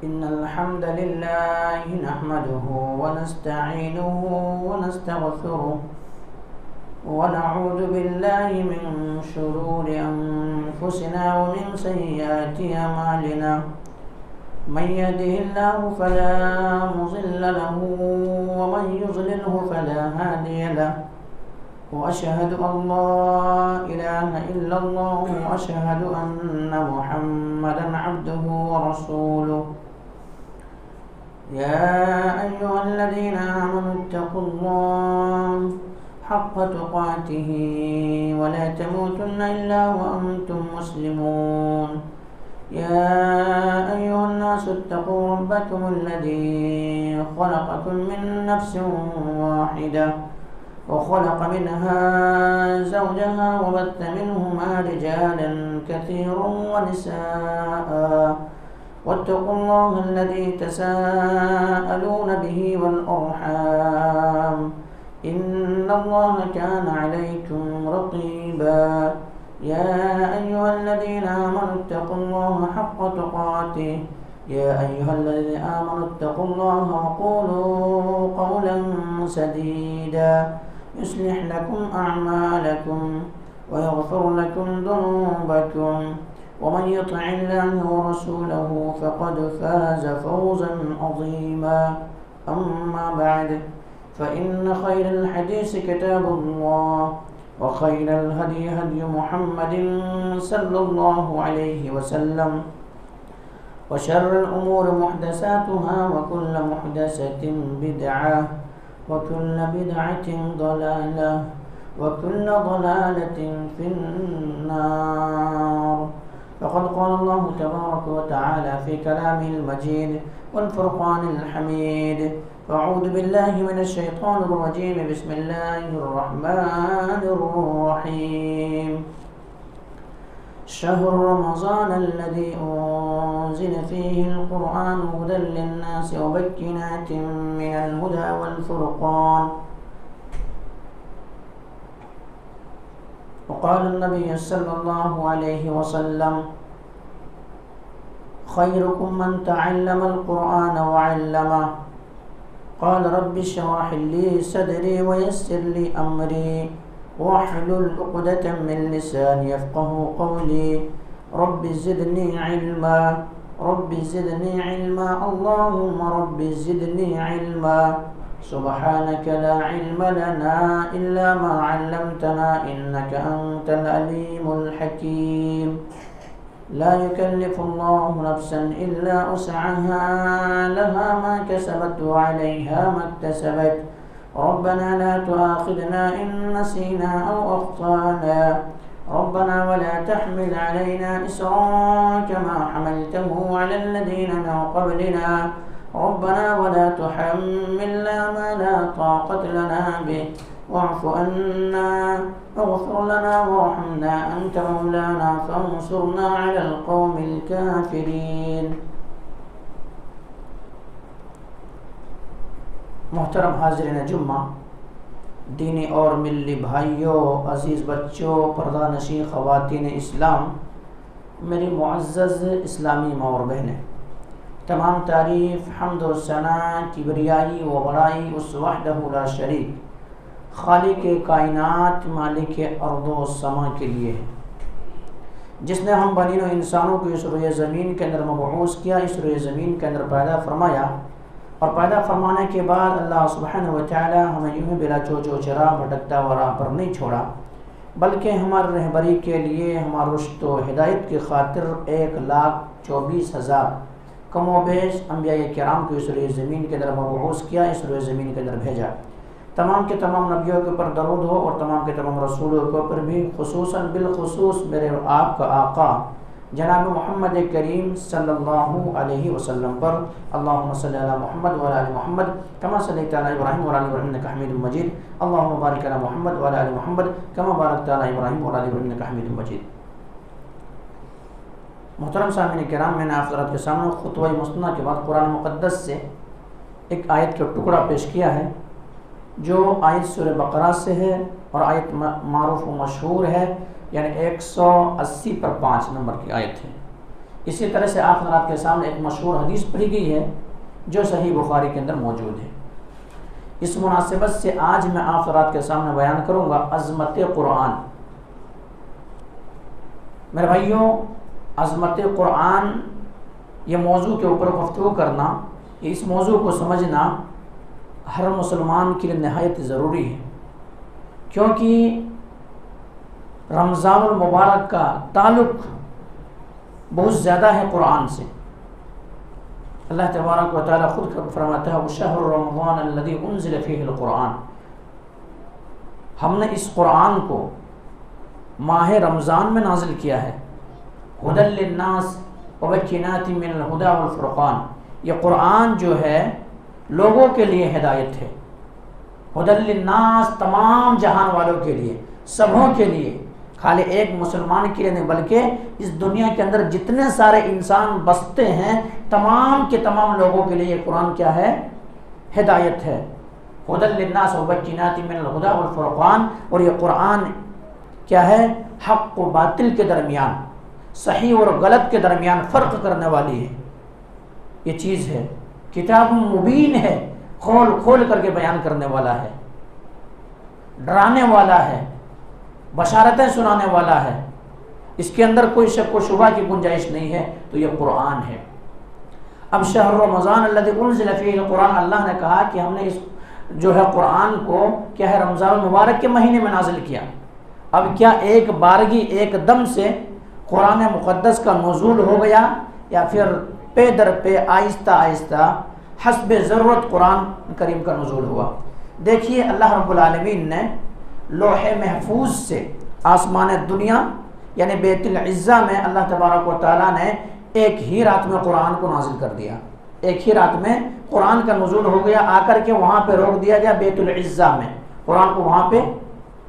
إن الحمد لله نحمده ونستعينه ونستغفره ونعوذ بالله من شرور أنفسنا ومن سيئات أعمالنا من يهده الله فلا مضل له ومن يضلله فلا هادي له وأشهد أن لا إله إلا الله وأشهد أن محمدا عبده ورسوله يا أيها الذين آمنوا اتقوا الله حق تقاته ولا تموتن إلا وأنتم مسلمون يا أيها الناس اتقوا ربكم الذي خلقكم من نفس واحدة وخلق منها زوجها وبث منهما رجالا كثيرا ونساء واتقوا الله الذي تساءلون به والأرحام إن الله كان عليكم رقيبا يا أيها الذين آمنوا اتقوا الله حق تقاته يا أيها الذين آمنوا اتقوا الله وقولوا قولا سديدا يصلح لكم أعمالكم ويغفر لكم ذنوبكم ومن يطع الله ورسوله فقد فاز فوزا عظيما أما بعد فإن خير الحديث كتاب الله وخير الهدي هدي محمد صلى الله عليه وسلم وشر الأمور محدثاتها وكل محدثة بدعة وكل بدعة ضلالة وكل ضلالة في النار فقد قال الله تبارك وتعالى في كلامه المجيد والفرقان الحميد أعوذ بالله من الشيطان الرجيم بسم الله الرحمن الرحيم شهر رمضان الذي أنزل فيه القرآن هدى للناس وبينات من الهدى والفرقان وقال النبي صلى الله عليه وسلم خيركم من تعلم القرآن وعلمه قال رب اشرح لي صدري ويسر لي أمري واحلل عقدة من لساني يفقه قولي رب زدني علما رب زدني علما اللهم رب زدني علما سبحانك لا علم لنا إلا ما علمتنا إنك أنت العليم الحكيم لا يكلف الله نفسا إلا وسعها لها ما كسبت وعليها ما اكتسبت ربنا لا تؤاخذنا إن نسينا أو أخطأنا ربنا ولا تحمل علينا إصرا كما حملته على الذين من قبلنا ربنا ولا تحملنا ما لا طاقة لنا به واعف عنا واغفر لنا وارحمنا أنت مولانا فانصرنا على القوم الكافرين. محترم حاضرین جمعہ، دینی اور ملی بھائیوں، عزیز بچوں، پردہ نشین خواتین اسلام، میری معزز اسلامی ماں اور بہنیں، تمام تعریف حمد و ثنا کبریائی و بڑائی اس وحدہ لا شریک خالق کائنات مالک ارض و سما کے لیے ہے، جس نے ہم بنین و انسانوں کو اس روئے زمین کے اندر مبعوث کیا، اس روئے زمین کے اندر پیدا فرمایا، اور پیدا فرمانے کے بعد اللہ سبحانہ و تعالی ہمیں یوں ہی بلا چوچ و چرا بھٹکتا ہوا راہ پر نہیں چھوڑا، بلکہ ہماری رہبری کے لیے، ہمارا رشد و ہدایت کی خاطر 1,24,000 کم و بیش انبیاء کرام کو اس روئے زمین کے اندر مبعوث کیا، اس روئے زمین کے اندر بھیجا۔ تمام کے تمام نبیوں کے اوپر درود ہو، اور تمام کے تمام رسولوں کے اوپر بھی خصوصاً بالخصوص میرے اور آپ کا آقا جناب محمد کریم صلی اللہ علیہ وسلم پر اللہم صلی علی محمد وعلی آل محمد کما صلیت علی ابراہیم وعلی آل ابراہیم انک حمید مجید اللہم بارک علی محمد وعلی آل محمد کما بارکت علی ابراہیم وعلی آل ابراہیم انک حمید مجید۔ محترم سامعین کرام، میں نے آپ حضرات کے سامنے خطبہ مسنہ کے بعد قرآن مقدس سے ایک آیت کا ٹکڑا پیش کیا ہے، جو آیت سورہ بقرہ سے ہے اور آیت معروف و مشہور ہے، یعنی 180 پر 5 نمبر کی آیت ہے۔ اسی طرح سے آپ حضرات کے سامنے ایک مشہور حدیث پڑھی گئی ہے جو صحیح بخاری کے اندر موجود ہے۔ اس مناسبت سے آج میں آپ حضرات کے سامنے بیان کروں گا عظمت قرآن۔ میرے بھائیوں، عظمت قرآن یہ موضوع کے اوپر گفتگو کرنا، اس موضوع کو سمجھنا ہر مسلمان کے لیے نہایت ضروری ہے، کیونکہ رمضان المبارک کا تعلق بہت زیادہ ہے قرآن سے۔ اللہ تبارک و تعالیٰ خود فرماتا ہے وَشَهْرُ رَمَضَانَ الَّذِي أُنزِلَ فِيهِ الْقُرْآنِ، ہم نے اس قرآن کو ماہ رمضان میں نازل کیا ہے۔ هُدًى لِلنَّاسِ وَبَيِّنَاتٍ مِّنَ الْهُدَى وَالْفُرْقَانِ، یہ قرآن جو ہے لوگوں کے لیے ہدایت ہے۔ هُدًى لِلنَّاسِ تمام جہان والوں کے لیے، سبوں کے لیے، خالی ایک مسلمان کے لیے نہیں بلکہ اس دنیا کے اندر جتنے سارے انسان بستے ہیں تمام کے تمام لوگوں کے لیے یہ قرآن کیا ہے؟ ہدایت ہے۔ هُدًى لِلنَّاسِ وَبَيِّنَاتٍ مِّنَ الْهُدَى وَالْفُرْقَانِ، اور یہ قرآن کیا ہے؟ حق و باطل کے درمیان، صحیح اور غلط کے درمیان فرق کرنے والی ہے یہ چیز ہے۔ کتاب مبین ہے، کھول کھول کر کے بیان کرنے والا ہے، ڈرانے والا ہے، بشارتیں سنانے والا ہے، اس کے اندر کوئی شک و شبہ کی گنجائش نہیں ہے، تو یہ قرآن ہے۔ اب شہر رمضان الذی انزل فیہ القرآن، اللہ نے کہا کہ ہم نے اس جو ہے قرآن کو کیا ہے رمضان المبارک کے مہینے میں نازل کیا۔ اب کیا ایک بارگی ایک دم سے قرآن مقدس کا نزول ہو گیا، یا پھر پے در پے آہستہ آہستہ حسب ضرورت قرآن کریم کا نزول ہوا؟ دیکھیے اللہ رب العالمین نے لوح محفوظ سے آسمان دنیا یعنی بیت العزہ میں اللہ تبارک و تعالیٰ نے ایک ہی رات میں قرآن کو نازل کر دیا۔ ایک ہی رات میں قرآن کا نزول ہو گیا، آ کر کے وہاں پہ روک دیا گیا بیت العزہ میں، قرآن کو وہاں پہ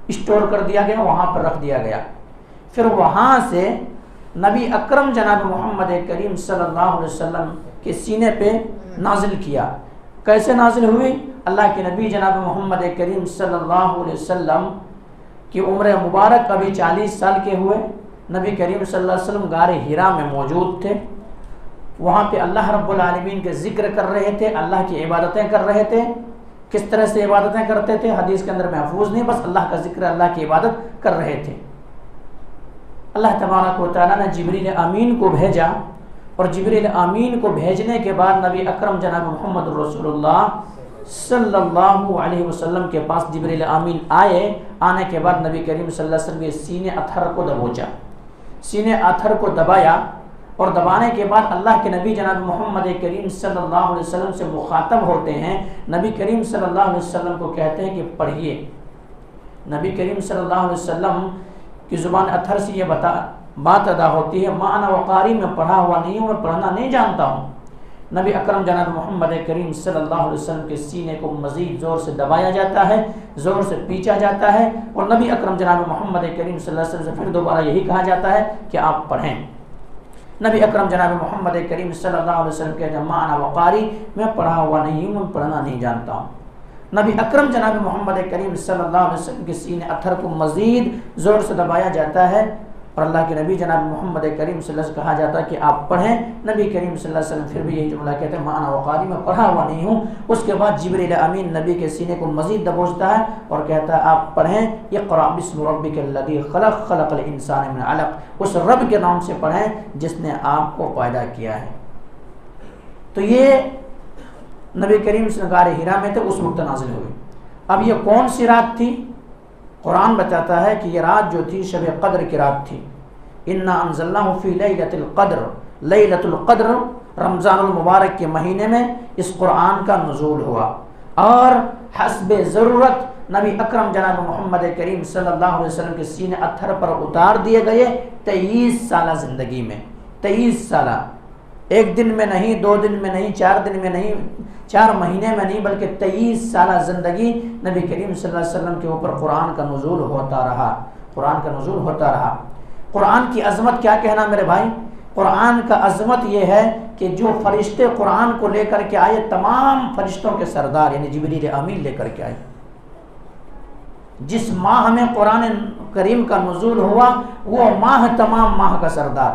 اسٹور کر دیا گیا، وہاں پر رکھ دیا گیا۔ پھر وہاں سے نبی اکرم جناب محمد کریم صلی اللہ علیہ وسلم کے سینے پہ نازل کیا۔ کیسے نازل ہوئی؟ اللہ کے نبی جناب محمد کریم صلی اللہ علیہ وسلم کی عمر مبارک ابھی 40 سال کے ہوئے، نبی کریم صلی اللہ علیہ وسلم غار حرا میں موجود تھے، وہاں پہ اللہ رب العالمین کے ذکر کر رہے تھے، اللہ کی عبادتیں کر رہے تھے۔ کس طرح سے عبادتیں کرتے تھے حدیث کے اندر محفوظ نہیں، بس اللہ کا ذکر، اللہ کی عبادت کر رہے تھے۔ اللہ تبارک و تعالیٰ نے جبریل امین کو بھیجا، اور جبریل امین کو بھیجنے کے بعد نبی اکرم جناب محمد رسول اللہ صلی اللہ علیہ وسلم کے پاس جبریل امین آئے۔ آنے کے بعد نبی کریم صلی اللہ علیہ وسلم کے سینے اتھر کو دبوچا، سینے اتھر کو دبایا، اور دبانے کے بعد اللہ کے نبی جناب محمد کریم صلی اللہ علیہ وسلم سے مخاطب ہوتے ہیں۔ نبی کریم صلی اللہ علیہ وسلم کو کہتے ہیں کہ پڑھیے۔ نبی کریم صلی اللہ علیہ وسلم کی زبان اتھر سے یہ بات ادا ہوتی ہے ما انا وقاری، میں پڑھا ہوا نہیں ہوں، میں پڑھنا نہیں جانتا ہوں۔ نبی اکرم جناب محمد کریم صلی اللہ علیہ وسلم کے سینے کو مزید زور سے دبایا جاتا ہے، زور سے پیچا جاتا ہے، اور نبی اکرم جناب محمد کریم صلی اللہ علیہ وسلم سے پھر دوبارہ یہی کہا جاتا ہے کہ آپ پڑھیں۔ نبی اکرم جناب محمد کریم صلی اللہ علیہ وسلم کہتے ہیں ما انا وقاری، میں پڑھا ہوا نہیں ہوں، میں پڑھنا نہیں جانتا ہوں۔ نبی اکرم جناب محمد کریم صلی اللہ علیہ وسلم کے سینے اتھر کو مزید زور سے دبایا جاتا ہے، اور اللہ کے نبی جناب محمد کریم صلی اللہ علیہ وسلم سے کہا جاتا ہے کہ آپ پڑھیں۔ نبی کریم صلی اللہ علیہ وسلم پھر بھی یہی جملہ کہتے ہیں ما انا وقاری، میں پڑھا ہوا نہیں ہوں۔ اس کے بعد جبریل امین نبی کے سینے کو مزید دبوچتا ہے اور کہتا ہے آپ پڑھیں اقرأ بسم ربک الذی خلق، خلق الانسان من علق، اس رب کے نام سے پڑھیں جس نے آپ کو پیدا کیا ہے۔ تو یہ نبی کریم صلی اللہ علیہ وسلم غار حرا میں تھے، اس وقت نازل ہوئی۔ اب یہ کون سی رات تھی؟ قرآن بتاتا ہے کہ یہ رات جو تھی شب قدر کی رات تھی۔ انا انزلناہ فی لیلۃ القدر، لیلۃ القدر رمضان المبارک کے مہینے میں اس قرآن کا نزول ہوا، اور حسب ضرورت نبی اکرم جناب محمد کریم صلی اللہ علیہ وسلم کے سینے اتھر پر اتار دیے گئے 23 سالہ زندگی میں۔ 23 سالہ، ایک دن میں نہیں، 2 دن میں نہیں، 4 دن میں نہیں، 4 مہینے میں نہیں، بلکہ 23 سالہ زندگی نبی کریم صلی اللہ علیہ وسلم کے اوپر قرآن کا نزول ہوتا رہا، قرآن کا نزول ہوتا رہا۔ قرآن کی عظمت کیا کہنا میرے بھائی؟ قرآن کا عظمت یہ ہے کہ جو فرشتے قرآن کو لے کر کے آئے، تمام فرشتوں کے سردار یعنی جبریل امین لے کر کے آئے۔ جس ماہ میں قرآن کریم کا نزول ہوا وہ ماہ تمام ماہ کا سردار،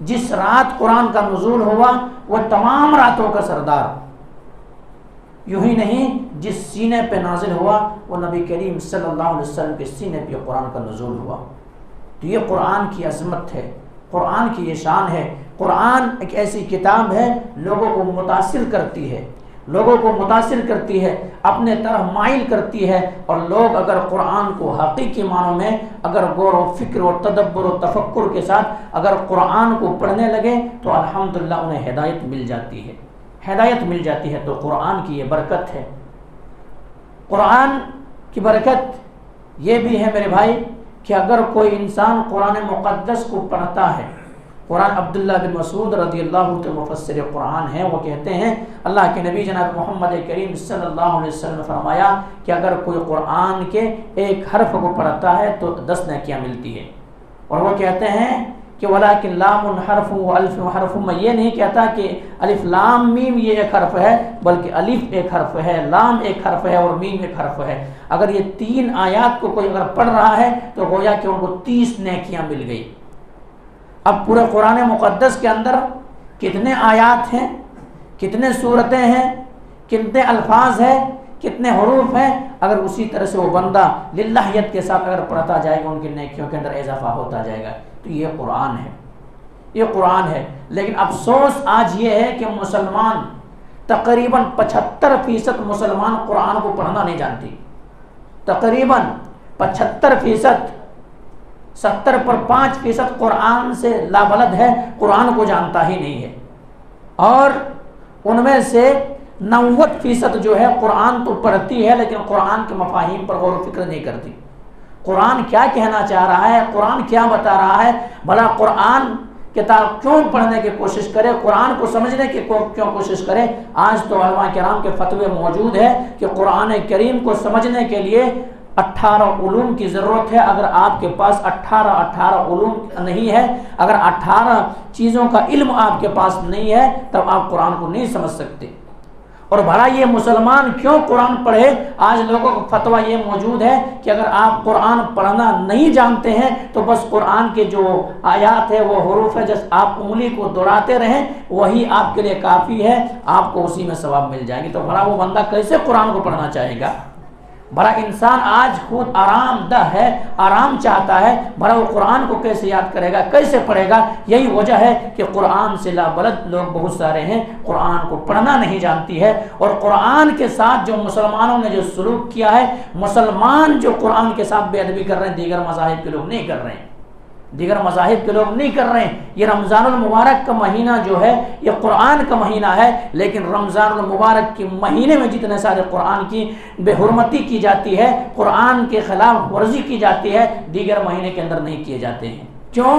جس رات قرآن کا نزول ہوا وہ تمام راتوں کا سردار، یوں ہی نہیں جس سینے پہ نازل ہوا وہ نبی کریم صلی اللہ علیہ وسلم کے سینے پہ قرآن کا نزول ہوا۔ تو یہ قرآن کی عظمت ہے، قرآن کی یہ شان ہے۔ قرآن ایک ایسی کتاب ہے لوگوں کو متاثر کرتی ہے، لوگوں کو متاثر کرتی ہے، اپنے طرف مائل کرتی ہے، اور لوگ اگر قرآن کو حقیقی معنوں میں اگر غور و فکر و تدبر و تفکر کے ساتھ اگر قرآن کو پڑھنے لگے تو الحمدللہ انہیں ہدایت مل جاتی ہے، ہدایت مل جاتی ہے۔ تو قرآن کی یہ برکت ہے۔ قرآن کی برکت یہ بھی ہے میرے بھائی کہ اگر کوئی انسان قرآن مقدس کو پڑھتا ہے، قرآن عبداللہ بن مسعود رضی اللہ عنہ مفسر قرآن ہیں، وہ کہتے ہیں اللہ کے نبی جناب محمد کریم صلی اللہ علیہ وسلم نے فرمایا کہ اگر کوئی قرآن کے ایک حرف کو پڑھتا ہے تو 10 نیکیاں ملتی ہے۔ اور وہ کہتے ہیں کہ ولیکن لام حرف و الف حرف، میں یہ نہیں کہتا کہ الف لام میم یہ ایک حرف ہے، بلکہ الف ایک حرف ہے، لام ایک حرف ہے اور میم ایک حرف ہے۔ اگر یہ 3 آیات کو کوئی اگر پڑھ رہا ہے تو گویا کہ ان کو 30 نیکیاں مل گئی۔ اب پورے قرآن مقدس کے اندر کتنے آیات ہیں، کتنے صورتیں ہیں، کتنے الفاظ ہیں، کتنے حروف ہیں، اگر اسی طرح سے وہ بندہ للہیت کے ساتھ اگر پڑھتا جائے گا ان کی نیکیوں کے اندر اضافہ ہوتا جائے گا۔ تو یہ قرآن ہے، یہ قرآن ہے۔ لیکن افسوس آج یہ ہے کہ مسلمان تقریباً 75% مسلمان قرآن کو پڑھنا نہیں جانتی، تقریباً 75%، 70 پر 5% قرآن سے لابلد ہے، قرآن کو جانتا ہی نہیں ہے۔ اور ان میں سے 90% جو ہے قرآن تو پڑھتی ہے لیکن قرآن کے مفاہیم پر غور و فکر نہیں کرتی۔ قرآن کیا کہنا چاہ رہا ہے، قرآن کیا بتا رہا ہے، بھلا قرآن کتاب کیوں پڑھنے کی کوشش کرے، قرآن کو سمجھنے کی کیوں کوشش کرے۔ آج تو علماء کرام کے فتوے موجود ہے کہ قرآن کریم کو سمجھنے کے لیے 18 علوم کی ضرورت ہے۔ اگر آپ کے پاس 18 علوم نہیں ہے، اگر 18 چیزوں کا علم آپ کے پاس نہیں ہے تب آپ قرآن کو نہیں سمجھ سکتے۔ اور بھلا یہ مسلمان کیوں قرآن پڑھے؟ آج لوگوں کا فتویٰ یہ موجود ہے کہ اگر آپ قرآن پڑھنا نہیں جانتے ہیں تو بس قرآن کے جو آیات ہے وہ حروف ہے، جس آپ انگلی کو دوڑاتے رہیں وہی آپ کے لیے کافی ہے، آپ کو اسی میں ثواب مل جائے گی۔ تو بھلا وہ بندہ کیسے قرآن کو پڑھنا چاہے گا؟ بھلا انسان آج خود آرام دہ ہے، آرام چاہتا ہے، بھلا وہ قرآن کو کیسے یاد کرے گا، کیسے پڑھے گا؟ یہی وجہ ہے کہ قرآن سے لابلد لوگ بہت سارے ہیں، قرآن کو پڑھنا نہیں جانتی ہے۔ اور قرآن کے ساتھ جو مسلمانوں نے جو سلوک کیا ہے، مسلمان جو قرآن کے ساتھ بے ادبی کر رہے ہیں دیگر مذاہب کے لوگ نہیں کر رہے ہیں، دیگر مذاہب کے لوگ نہیں کر رہے ہیں۔ یہ رمضان المبارک کا مہینہ جو ہے یہ قرآن کا مہینہ ہے، لیکن رمضان المبارک کے مہینے میں جتنے سارے قرآن کی بے حرمتی کی جاتی ہے، قرآن کے خلاف ورزی کی جاتی ہے، دیگر مہینے کے اندر نہیں کیے جاتے ہیں۔ کیوں؟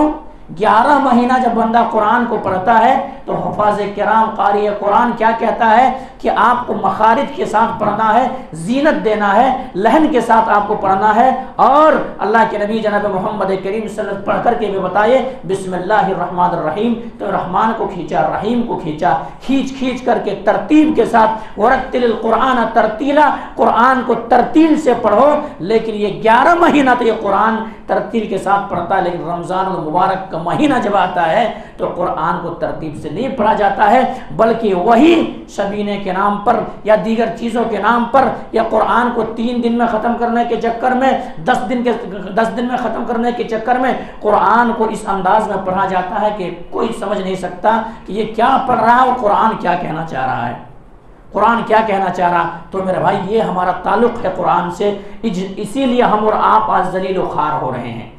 11 مہینہ جب بندہ قرآن کو پڑھتا ہے تو حفاظ کرام قاری قرآن کیا کہتا ہے کہ آپ کو مخارج کے ساتھ پڑھنا ہے، زینت دینا ہے، لہن کے ساتھ آپ کو پڑھنا ہے۔ اور اللہ کے نبی جناب محمد کریم صلی اللہ علیہ وسلم پڑھ کر کے بھی بتائے بسم اللہ الرحمن الرحیم، تو رحمان کو کھینچا، رحیم کو کھینچا، کھینچ کر کے ترتیب کے ساتھ ورتل القرآن ترتیلا، قرآن کو ترتیل سے پڑھو۔ لیکن یہ 11 مہینہ تو یہ قرآن ترتیل کے ساتھ پڑھتا ہے، لیکن رمضان المبارک کا مہینہ جب آتا ہے تو قرآن کو ترتیب سے نہیں پڑھا جاتا ہے، بلکہ وہی شبینے کے نام پر یا دیگر چیزوں کے نام پر یا قرآن کو 3 دن میں ختم کرنے کے چکر میں 10 دن میں ختم کرنے کے چکر میں قرآن کو اس انداز میں پڑھا جاتا ہے کہ کوئی سمجھ نہیں سکتا کہ یہ کیا پڑھ رہا ہے اور قرآن کیا کہنا چاہ رہا ہے، قرآن کیا کہنا چاہ رہا۔ تو میرے بھائی یہ ہمارا تعلق ہے قرآن سے، اسی لیے ہم اور آپ آج ذلیل و خوار ہو رہے ہیں۔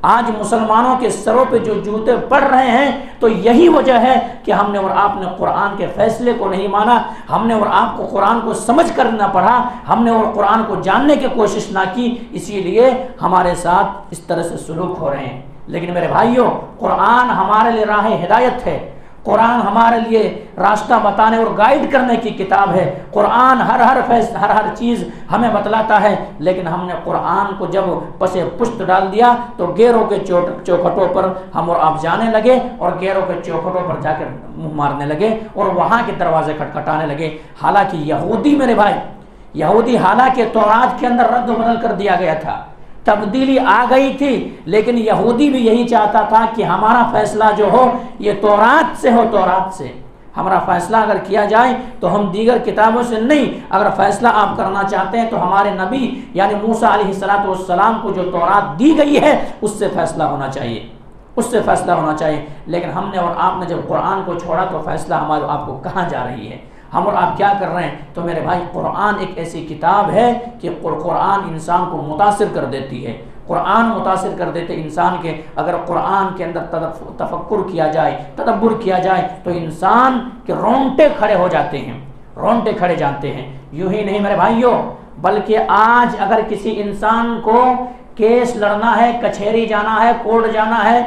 آج مسلمانوں کے سروں پہ جو جوتے پڑ رہے ہیں تو یہی وجہ ہے کہ ہم نے اور آپ نے قرآن کے فیصلے کو نہیں مانا، ہم نے اور آپ کو قرآن کو سمجھ کر نہ پڑھا، ہم نے اور قرآن کو جاننے کی کوشش نہ کی، اسی لیے ہمارے ساتھ اس طرح سے سلوک ہو رہے ہیں۔ لیکن میرے بھائیوں، قرآن ہمارے لیے راہ ہدایت ہے، قرآن ہمارے لیے راستہ بتانے اور گائیڈ کرنے کی کتاب ہے۔ قرآن ہر چیز ہمیں بتلاتا ہے، لیکن ہم نے قرآن کو جب پسے پشت ڈال دیا تو گیروں کے چوکھٹوں پر ہم اور آپ جانے لگے اور گیروں کے چوکھٹوں پر جا کر منہ مارنے لگے اور وہاں کے دروازے کھٹکھٹانے لگے۔ حالانکہ یہودی میرے بھائی، یہودی حالانکہ تورات کے اندر رد و بدل کر دیا گیا تھا، تبدیلی آ گئی تھی، لیکن یہودی بھی یہی چاہتا تھا کہ ہمارا فیصلہ جو ہو یہ تورات سے ہو، تورات سے ہمارا فیصلہ اگر کیا جائے تو ہم دیگر کتابوں سے نہیں، اگر فیصلہ آپ کرنا چاہتے ہیں تو ہمارے نبی یعنی موسیٰ علیہ السلام کو جو تورات دی گئی ہے اس سے فیصلہ ہونا چاہیے، اس سے فیصلہ ہونا چاہیے۔ لیکن ہم نے اور آپ نے جب قرآن کو چھوڑا تو فیصلہ ہمارے آپ کو کہاں جا رہی ہے، ہم اور آپ کیا کر رہے ہیں؟ تو میرے بھائی قرآن ایک ایسی کتاب ہے کہ قرآن انسان کو متاثر کر دیتی ہے، قرآن متاثر کر دیتے انسان کے، اگر قرآن کے اندر تفکر کیا جائے، تدبر کیا جائے تو انسان کے رونگٹے کھڑے ہو جاتے ہیں، رونگٹے کھڑے جاتے ہیں۔ یوں ہی نہیں میرے بھائیوں، بلکہ آج اگر کسی انسان کو کیس لڑنا ہے، کچہری جانا ہے، کورٹ جانا ہے،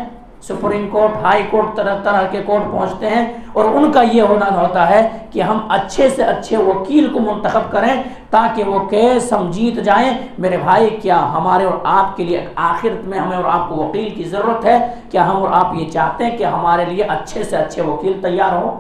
سپریم کورٹ، ہائی کورٹ، طرح طرح کے کورٹ پہنچتے ہیں، اور ان کا یہ ہوتا ہے کہ ہم اچھے سے اچھے وکیل کو منتخب کریں تاکہ وہ کیس ہم جیت جائیں۔ میرے بھائی کیا ہمارے اور آپ کے لیے آخرت میں ہمیں اور آپ کو وکیل کی ضرورت ہے؟ کیا ہم اور آپ یہ چاہتے ہیں کہ ہمارے لیے اچھے سے اچھے وکیل تیار ہو،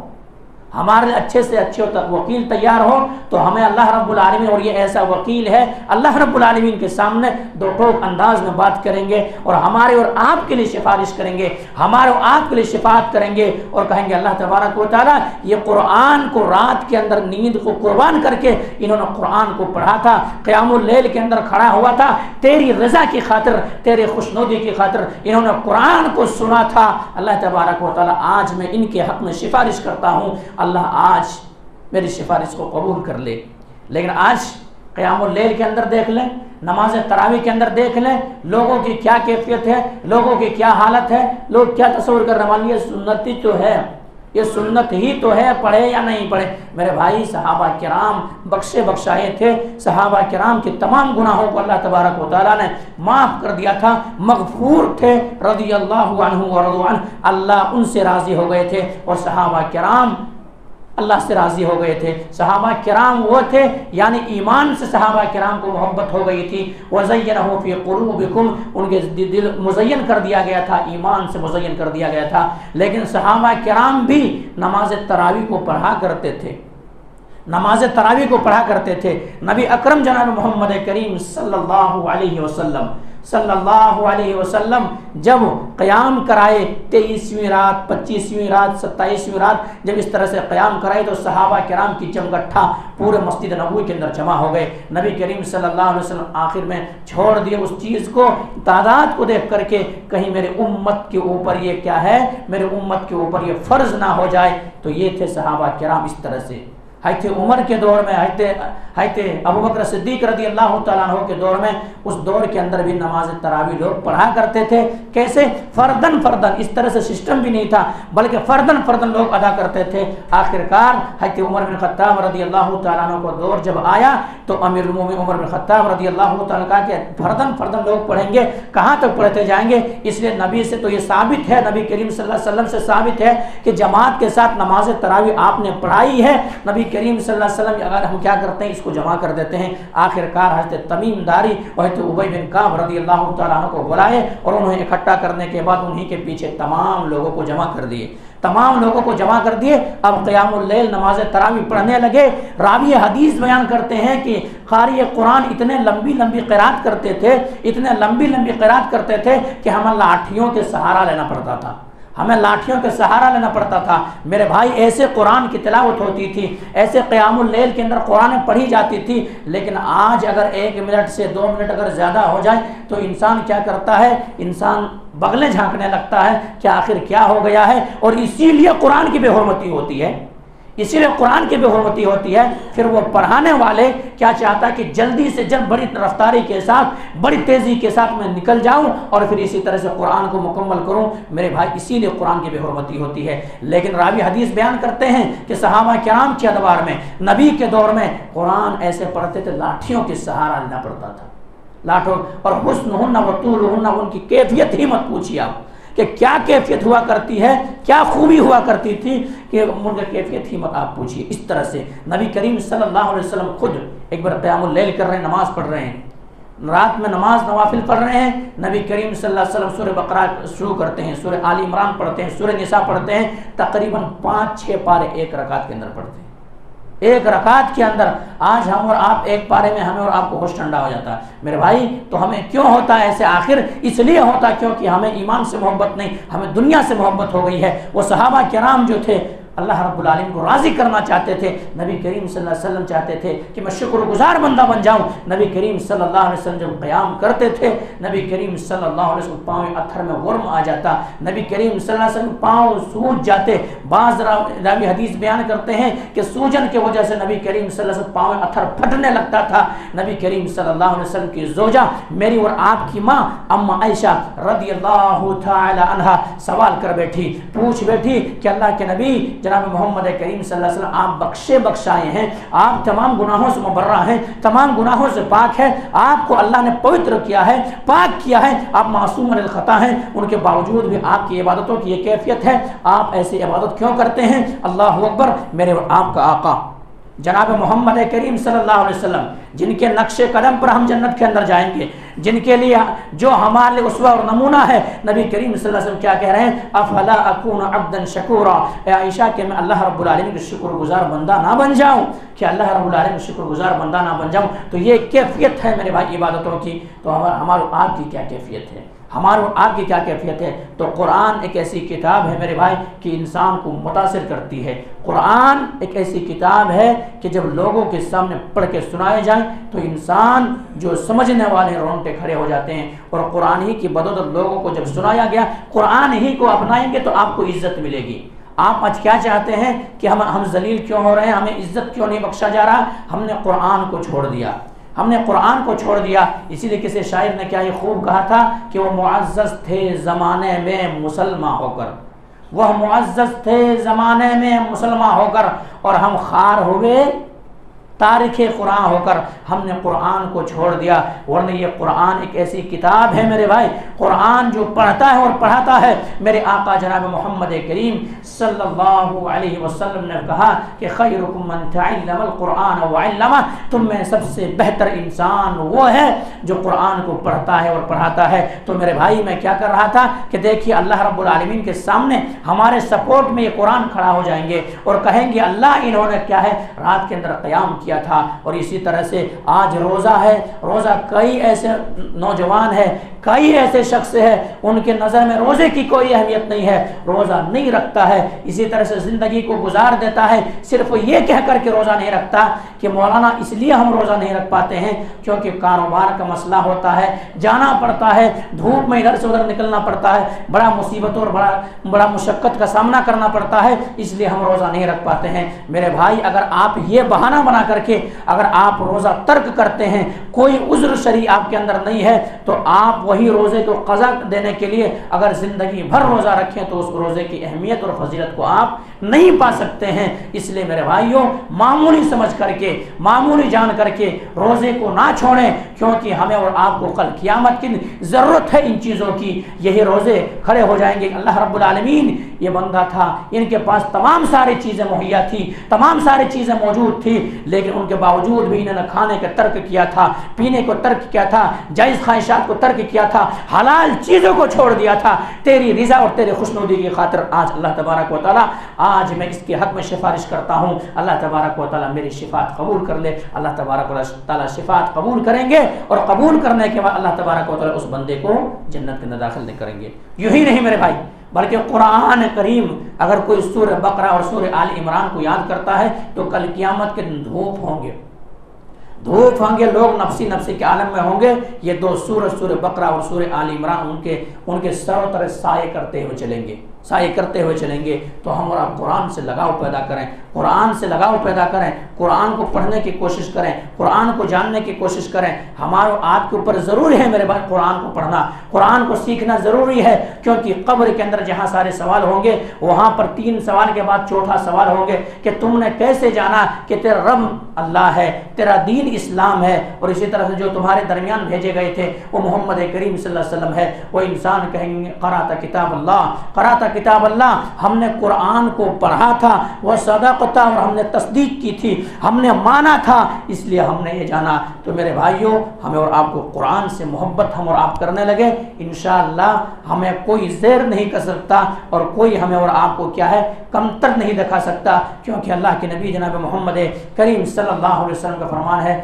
ہمارے لیے اچھے سے اچھے وکیل تیار ہو؟ تو ہمیں اللہ رب العالمین، اور یہ ایسا وکیل ہے اللہ رب العالمین کے سامنے دو ٹوک انداز میں بات کریں گے اور ہمارے اور آپ کے لیے سفارش کریں گے، ہمارے اور آپ کے لیے شفاعت کریں گے اور کہیں گے اللہ تبارک و تعالیٰ یہ قرآن کو رات کے اندر نیند کو قربان کر کے انہوں نے قرآن کو پڑھا تھا، قیام اللیل کے اندر کھڑا ہوا تھا، تیری رضا کی خاطر، تیرے خوشنودی کی خاطر انہوں نے قرآن کو سنا تھا۔ اللہ تبارک و تعالیٰ آج میں ان کے حق میں سفارش کرتا ہوں، اللہ آج میری سفارش کو قبول کر لے۔ لیکن آج قیام اللیل کے اندر دیکھ لیں، نماز تراویح کے اندر دیکھ لیں، لوگوں کی کیا کیفیت ہے، لوگوں کی کیا حالت ہے، لوگ کیا تصور کر رہے ہیں، یہ سنتی تو ہے، یہ سنت ہی تو ہے، پڑھے یا نہیں پڑھے۔ میرے بھائی صحابہ کرام بخشے بخشائے تھے، صحابہ کرام کے تمام گناہوں کو اللہ تبارک و تعالیٰ نے معاف کر دیا تھا، مغفور تھے، رضی اللہ عنہ ورضوا عنہ، اللہ ان سے راضی ہو گئے تھے اور صحابہ کرام اللہ سے راضی ہو گئے تھے۔ صحابہ کرام وہ تھے یعنی ایمان سے صحابہ کرام کو محبت ہو گئی تھی، وَزَيَّنَهُ فِي قُلُوبِكُمْ، ان کے دل مزین کر دیا گیا تھا، ایمان سے مزین کر دیا گیا تھا۔ لیکن صحابہ کرام بھی نماز تراویح کو پڑھا کرتے تھے، نماز تراویح کو پڑھا کرتے تھے۔ نبی اکرم جناب محمد کریم صلی اللہ علیہ وسلم جب قیام کرائے 23ویں رات، 25ویں رات، 27ویں رات جب اس طرح سے قیام کرائے تو صحابہ کرام کی جمگٹھا پورے مسجد نبوی کے اندر جمع ہو گئے۔ نبی کریم صلی اللہ علیہ وسلم آخر میں چھوڑ دیے اس چیز کو، تعداد کو دیکھ کر کے کہیں میرے امت کے اوپر یہ کیا ہے، میرے امت کے اوپر یہ فرض نہ ہو جائے۔ تو یہ تھے صحابہ کرام اس طرح سے۔ حضرت عمر کے دور میں، حضرت ابوبکر صدیق رضی اللہ تعالیٰ عنہ کے دور میں، اس دور کے اندر بھی نماز تراویح لوگ پڑھا کرتے تھے۔ کیسے؟ فردن فردن، اس طرح سے سسٹم بھی نہیں تھا بلکہ فردن فردن لوگ ادا کرتے تھے۔ آخرکار حضرت عمر بن خطاب رضی اللہ تعالیٰ عنہ کو دور جب آیا تو امیر المومنین عمر بن خطاب رضی اللہ تعالیٰ عنہ کہ فردن فردن لوگ پڑھیں گے، کہاں تک پڑھتے جائیں گے؟ اس لیے نبی سے تو یہ ثابت ہے، نبی کریم صلی اللہ علیہ وسلم سے ثابت ہے کہ جماعت کے ساتھ نماز تراویح آپ نے پڑھائی ہے۔ نبی کریم صلی اللہ علیہ وسلم اگر ہم کیا کرتے ہیں، اس کو جمع کر دیتے ہیں۔ آخرکار حضرت تمیم داری اور حضرت ابی بن کعب رضی اللہ تعالیٰ عنہ کو بلائے اور انہیں اکٹھا کرنے کے بعد انہی کے پیچھے تمام لوگوں کو جمع کر دیے، تمام لوگوں کو جمع کر دیے۔ اب قیام اللیل نماز تراویح پڑھنے لگے۔ راوی حدیث بیان کرتے ہیں کہ قاری قرآن اتنے لمبی لمبی قرات کرتے تھے، اتنے لمبی لمبی قرات کرتے تھے کہ ہمیں لاٹھیوں کے سہارا لینا پڑتا تھا، ہمیں لاٹھیوں کے سہارا لینا پڑتا تھا۔ میرے بھائی ایسے قرآن کی تلاوت ہوتی تھی، ایسے قیام اللیل کے اندر قرآن پڑھی جاتی تھی۔ لیکن آج اگر 1 منٹ سے 2 منٹ اگر زیادہ ہو جائے تو انسان کیا کرتا ہے، انسان بغلیں جھانکنے لگتا ہے کہ آخر کیا ہو گیا ہے، اور اسی لیے قرآن کی بے حرمتی ہوتی ہے، اسی لیے قرآن کی بے حرمتی ہوتی ہے۔ پھر وہ پڑھانے والے کیا چاہتا ہے کہ جلدی سے جلد بڑی رفتاری کے ساتھ، بڑی تیزی کے ساتھ میں نکل جاؤں اور پھر اسی طرح سے قرآن کو مکمل کروں۔ میرے بھائی اسی لیے قرآن کی بے حرمتی ہوتی ہے۔ لیکن راوی حدیث بیان کرتے ہیں کہ صحابہ کرام کے ادوار میں، نبی کے دور میں قرآن ایسے پڑھتے تھے لاٹھیوں کے سہارا لینا پڑتا تھا، لاٹھوں۔ اور حسنہن و طولہن، ان کی کیفیت ہی مت پوچھیے آپ کہ کیا کیفیت ہوا کرتی ہے، کیا خوبی ہوا کرتی تھی، کہ ان کی کیفیت ہی مت آپ پوچھیے۔ اس طرح سے نبی کریم صلی اللہ علیہ وسلم خود ایک بار قیام اللیل کر رہے ہیں، نماز پڑھ رہے ہیں، رات میں نماز نوافل پڑھ رہے ہیں۔ نبی کریم صلی اللہ علیہ وسلم سورہ بقرہ شروع کرتے ہیں، سورہ آل عمران پڑھتے ہیں، سورہ نساء پڑھتے ہیں، تقریباً 5-6 پارے ایک رکعت کے اندر پڑھتے ہیں۔ ایک رکعت کے اندر آج ہم اور آپ ایک پارے میں ہمیں اور آپ کو ہوش ٹھنڈا ہو جاتا ہے میرے بھائی. تو ہمیں کیوں ہوتا ہے ایسے؟ آخر اس لیے ہوتا کیونکہ ہمیں ایمان سے محبت نہیں، ہمیں دنیا سے محبت ہو گئی ہے. وہ صحابہ کرام جو تھے اللہ رب العالمین کو راضی کرنا چاہتے تھے. نبی کریم صلی اللہ علیہ وسلم چاہتے تھے کہ میں شکر گزار بندہ بن جاؤں. نبی کریم صلی اللہ علیہ وسلم جب قیام کرتے تھے، نبی کریم صلی اللہ علیہ وسلم پاؤں اتھر میں ورم آ جاتا، نبی کریم صلی اللہ علیہ وسلم پاؤں سوج جاتے. بعض راوی حدیث بیان کرتے ہیں کہ سوجن کی وجہ سے نبی کریم صلی اللہ علیہ وسلم پاؤں اتھر پھٹنے لگتا تھا. نبی کریم صلی اللہ علیہ وسلم کی زوجہ میری اور آپ کی ماں اما عائشہ رضی اللہ تعالی عنہا سوال کر بیٹھی، پوچھ بیٹھی کہ اللہ کے نبی جناب محمد کریم صلی اللہ علیہ وسلم آپ بخشائے ہیں، آپ تمام گناہوں سے مبرہ ہیں، تمام گناہوں سے پاک ہے، آپ کو اللہ نے پوتر کیا ہے، پاک کیا ہے، آپ معصوم عن الخطا ہیں، ان کے باوجود بھی آپ کی عبادتوں کی یہ کیفیت ہے، آپ ایسی عبادت کیوں کرتے ہیں؟ اللہ اکبر. میرے اور آپ کا آقا جناب محمد کریم صلی اللہ علیہ وسلم جن کے نقش قدم پر ہم جنت کے اندر جائیں گے، جن کے لیے جو ہمارے لیے اسوہ اور نمونہ ہے، نبی کریم صلی اللہ علیہ وسلم کیا کہہ رہے ہیں؟ افلا اکون عبدا شکورا، اے عائشہ کہ میں اللہ رب العالمین کے شکر گزار بندہ نہ بن جاؤں، کہ اللہ رب العالمین کے شکر گزار بندہ نہ بن جاؤں. تو یہ کیفیت ہے میرے بھائی عبادتوں کی. تو ہمارے آپ کی کیا کیفیت ہے؟ ہمارے آپ کی کیا کیفیت ہے؟ تو قرآن ایک ایسی کتاب ہے میرے بھائی کہ انسان کو متاثر کرتی ہے. قرآن ایک ایسی کتاب ہے کہ جب لوگوں کے سامنے پڑھ کے سنائے جائیں تو انسان جو سمجھنے والے رونگٹے کھڑے ہو جاتے ہیں. اور قرآن ہی کی بدولت لوگوں کو جب سنایا گیا، قرآن ہی کو اپنائیں گے تو آپ کو عزت ملے گی. آپ آج کیا چاہتے ہیں کہ ہم ذلیل کیوں ہو رہے ہیں، ہمیں عزت کیوں نہیں بخشا جا رہا؟ ہم نے قرآن کو چھوڑ دیا، ہم نے قرآن کو چھوڑ دیا. اسی لیے کسی شاعر نے کیا یہ خوب کہا تھا کہ وہ معزز تھے زمانے میں مسلمان ہو کر، وہ معزز تھے زمانے میں مسلمان ہو کر، اور ہم خار ہوئے تاریخ قرآن ہو کر. ہم نے قرآن کو چھوڑ دیا. ورنہ یہ قرآن ایک ایسی کتاب ہے میرے بھائی، قرآن جو پڑھتا ہے اور پڑھاتا ہے، میرے آقا جناب محمد کریم صلی اللہ علیہ وسلم نے کہا کہ خیرکم من تعلم القرآن وعلمہ، تم میں سب سے بہتر انسان وہ ہے جو قرآن کو پڑھتا ہے اور پڑھاتا ہے. تو میرے بھائی میں کیا کر رہا تھا کہ دیکھیے اللہ رب العالمین کے سامنے ہمارے سپورٹ میں یہ قرآن کھڑا ہو جائیں گے اور کہیں گے اللہ انہوں نے کیا ہے رات کے اندر قیام کیا تھا. اور اسی طرح سے آج روزہ ہے، روزہ کئی ایسے نوجوان ہے، کئی ایسے شخص ہے ان کے نظر میں روزے کی کوئی اہمیت نہیں ہے، روزہ نہیں رکھتا ہے. اسی طرح سے زندگی کو گزار دیتا ہے صرف یہ کہہ کر کے روزہ نہیں رکھتا کہ مولانا اس لیے ہم روزہ نہیں رکھ پاتے ہیں کیونکہ کاروبار کا مسئلہ ہوتا ہے، جانا پڑتا ہے، دھوپ میں ادھر سے ادھر نکلنا پڑتا ہے، بڑا مصیبتوں اور بڑا مشقت کا سامنا کرنا پڑتا ہے، اس لیے ہم روزہ نہیں رکھ پاتے ہیں. میرے بھائی اگر آپ یہ بہانہ بنا کر کے اگر آپ روزہ ترک کرتے ہیں، کوئی عذر شرعی آپ کے اندر نہیں ہے، تو آپ وہی روزے کو قضا دینے کے لیے اگر زندگی بھر روزہ رکھیں تو اس روزے کی اہمیت اور فضیلت کو آپ نہیں پا سکتے ہیں. اس لیے میرے بھائیوں معمولی سمجھ کر کے، معمولی جان کر کے روزے کو نہ چھوڑیں، کیونکہ ہمیں اور آپ کو کل قیامت کی ضرورت ہے ان چیزوں کی. یہی روزے کھڑے ہو جائیں گے. اللہ رب العالمین یہ بندہ تھا، ان کے پاس تمام ساری چیزیں مہیا تھی، تمام ساری چیزیں موجود تھی، لیکن ان کے باوجود بھی انہوں نے کھانے کا ترک کیا تھا، پینے کو ترک کیا تھا، جائز خواہشات کو ترک کیا تھا، حلال چیزوں کو چھوڑ دیا تھا تیری رضا اور تیرے خوشنودی کی خاطر. آج اللہ تبارک و تعالی، آج میں اس کے حق میں سفارش کرتا ہوں، اللہ تبارک و تعالی میری شفاعت قبول کر لے. اللہ تبارک و تعالی شفاعت قبول کریں گے اور قبول کرنے کے بعد اللہ تبارک و تعالی اس بندے کو جنت کے اندر داخل نہیں کریں گے. یوں ہی نہیں میرے بھائی، بلکہ قرآن کریم اگر کوئی سورہ بقرہ اور سورہ آل عمران کو یاد کرتا ہے تو کل قیامت کے دھوپ ہوں گے، دھوپ ہوں گے، لوگ نفسی نفسی کے عالم میں ہوں گے. یہ دو سورہ بقرہ اور سورہ آل عمران ان کے سروں طرح سائے کرتے ہوئے چلیں گے، سائے کرتے ہوئے چلیں گے. تو ہم اور آپ قرآن سے لگاؤ پیدا کریں، قرآن سے لگاؤ پیدا کریں، قرآن کو پڑھنے کی کوشش کریں، قرآن کو جاننے کی کوشش کریں. ہمارے آپ کے اوپر ضروری ہے میرے بھائی قرآن کو پڑھنا، قرآن کو سیکھنا ضروری ہے، کیونکہ قبر کے اندر جہاں سارے سوال ہوں گے وہاں پر 3 سوال کے بعد چوتھا سوال ہوں گے کہ تم نے کیسے جانا کہ تیرا رب اللہ ہے، تیرا دین اسلام ہے، اور اسی طرح سے جو تمہارے درمیان بھیجے گئے تھے وہ محمد کریم صلی اللہ علیہ وسلم ہے. وہ انسان کہیں گے قرأت کتاب اللہ، قرأت کتاب اللہ، ہم نے قرآن کو پڑھا تھا، وہ صدقتا، اور ہم نے تصدیق کی تھی، ہم نے مانا تھا، اس لیے ہم نے یہ جانا۔ تو میرے بھائیوں، ہمیں اور آپ کو قرآن سے محبت ہم اور آپ کرنے لگے، انشاءاللہ ہمیں کوئی زیر نہیں کر سکتا اور کوئی ہمیں اور آپ کو کیا ہے کمتر نہیں دکھا سکتا، کیونکہ اللہ کے نبی جناب محمد کریم صلی اللہ علیہ وسلم کا فرمان ہے